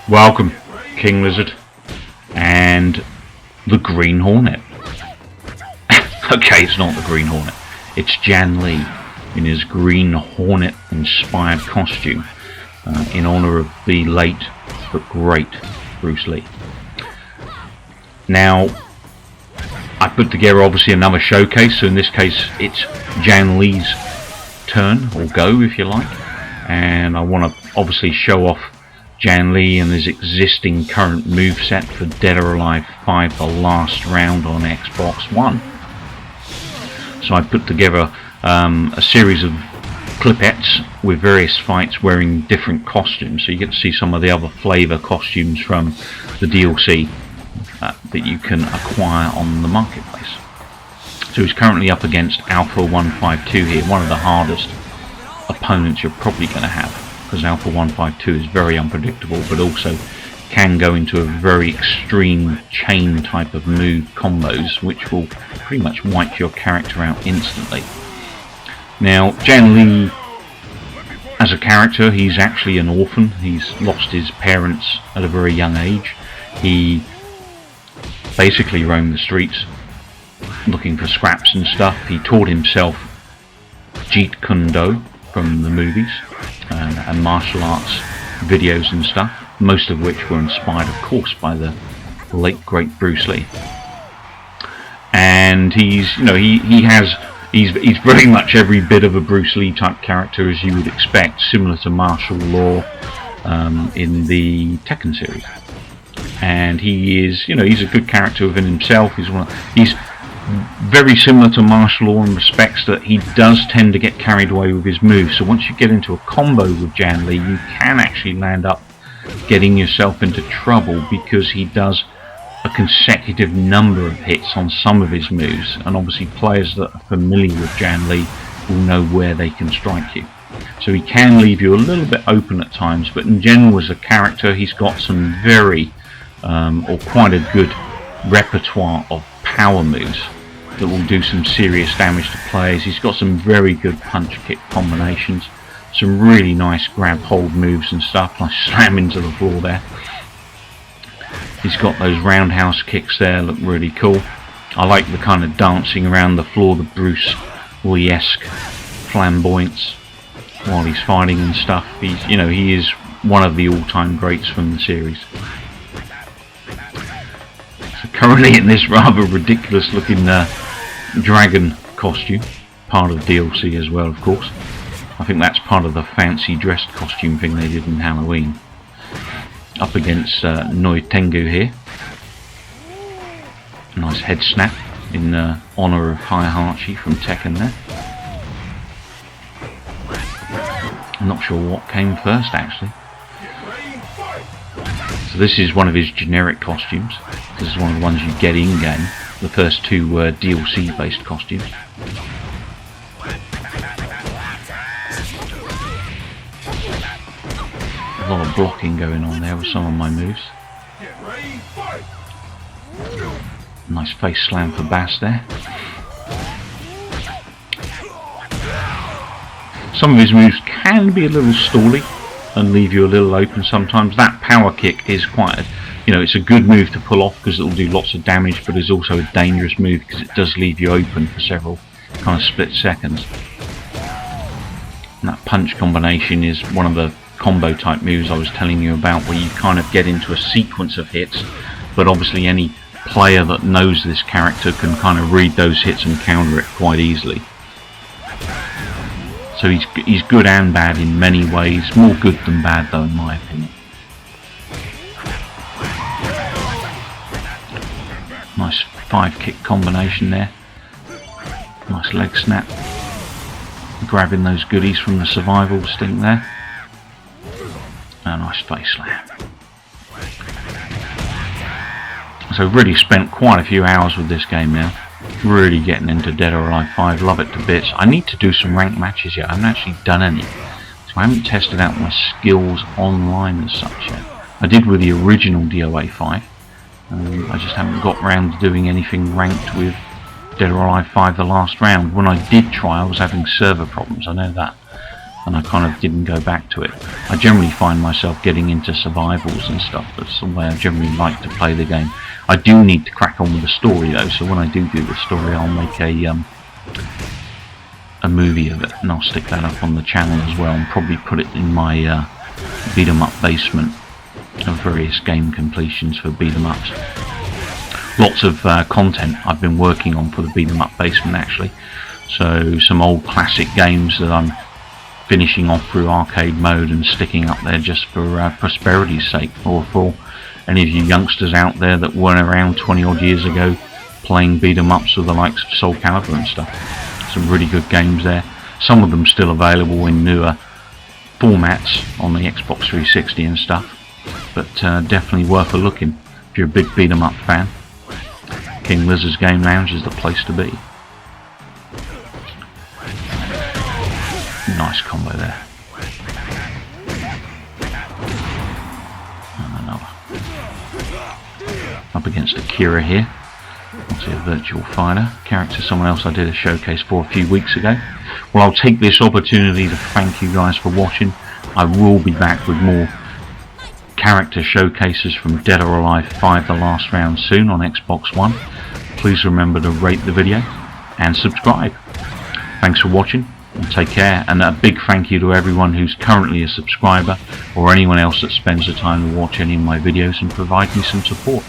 Welcome, King Lizzard and the Green Hornet. Okay, it's not the Green Hornet. It's JANN LEE in his Green Hornet inspired costume in honor of the late but great Bruce Lee. Now, I put together obviously another showcase, so in this case it's JANN LEE's turn, or go if you like, and I want to obviously show off JANN LEE and his existing current moveset for Dead or Alive 5 The Last Round on Xbox One. So I put together a series of clipettes with various fights wearing different costumes, so you get to see some of the other flavour costumes from the DLC that you can acquire on the marketplace. So he's currently up against Alpha 152 here, one of the hardest opponents you're probably going to have, because Alpha 152 is very unpredictable, but also can go into a very extreme chain type of move combos, which will pretty much wipe your character out instantly. Now, JANN LEE, as a character, he's actually an orphan. He's lost his parents at a very young age. He basically roamed the streets looking for scraps and stuff. He taught himself Jeet Kune Do from the movies and martial arts videos and stuff, most of which were inspired, of course, by the late great Bruce Lee. And he's very much every bit of a Bruce Lee type character as you would expect, similar to martial law in the Tekken series. And he is, he's a good character within himself. He's very similar to martial law in respects that he does tend to get carried away with his moves. So once you get into a combo with JANN LEE, you can actually land up getting yourself into trouble, because he does a consecutive number of hits on some of his moves, and obviously players that are familiar with JANN LEE will know where they can strike you. So he can leave you a little bit open at times, but in general as a character he's got some very or quite a good repertoire of power moves that will do some serious damage to players. He's got some very good punch kick combinations, some really nice grab hold moves and stuff, like slam into the floor there. He's got those roundhouse kicks there, look really cool. I like the kind of dancing around the floor, the Bruce Lee-esque flamboyance while he's fighting and stuff. He is one of the all-time greats from the series. So currently in this rather ridiculous looking dragon costume, part of the DLC as well, of course. I think that's part of the fancy dressed costume thing they did in Halloween. Up against Noi Tengu here. Nice head snap in honour of Heihachi from Tekken there. I'm not sure what came first actually. So this is one of his generic costumes. This is one of the ones you get in game. The first two were DLC based costumes. A lot of blocking going on there with some of my moves. Nice face slam for Bass there. Some of his moves can be a little stally and leave you a little open sometimes. That power kick is quite it's a good move to pull off because it will do lots of damage, but it's also a dangerous move because it does leave you open for several kind of split seconds. And that punch combination is one of the combo type moves I was telling you about, where you kind of get into a sequence of hits, but obviously any player that knows this character can kind of read those hits and counter it quite easily. So he's good and bad in many ways, more good than bad though in my opinion. Nice 5 kick combination there, nice leg snap, grabbing those goodies from the survival stink there. A nice face slam. So really spent quite a few hours with this game now. Really getting into Dead or Alive 5, love it to bits. I need to do some ranked matches yet. I haven't actually done any. So I haven't tested out my skills online as such yet. I did with the original DOA 5. I just haven't got around to doing anything ranked with Dead or Alive 5 The Last Round. When I did try, I was having server problems, I know that. and I kind of didn't go back to it. I generally find myself getting into survivals and stuff. That's the way I generally like to play the game. I do need to crack on with the story though, so when I do the story, I'll make a movie of it, and I'll stick that up on the channel as well, and probably put it in my beat 'em up basement of various game completions for beat 'em ups. Lots of content I've been working on for the beat 'em up basement actually. So some old classic games that I'm finishing off through arcade mode and sticking up there just for prosperity's sake, or for any of you youngsters out there that weren't around 20 odd years ago playing beat 'em ups with the likes of Soul Calibur and stuff. Some really good games there. Some of them still available in newer formats on the Xbox 360 and stuff, but definitely worth a look in if you're a big beat 'em up fan. King Lizzard's Game Lounge is the place to be. Nice combo there. And another. Up against Akira here. Obviously a virtual fighter. Character someone else I did a showcase for a few weeks ago. Well, I'll take this opportunity to thank you guys for watching. I will be back with more character showcases from Dead or Alive 5 The Last Round soon on Xbox One. Please remember to rate the video and subscribe. Thanks for watching. And take care, and a big thank you to everyone who's currently a subscriber or anyone else that spends the time to watch any of my videos and provide me some support.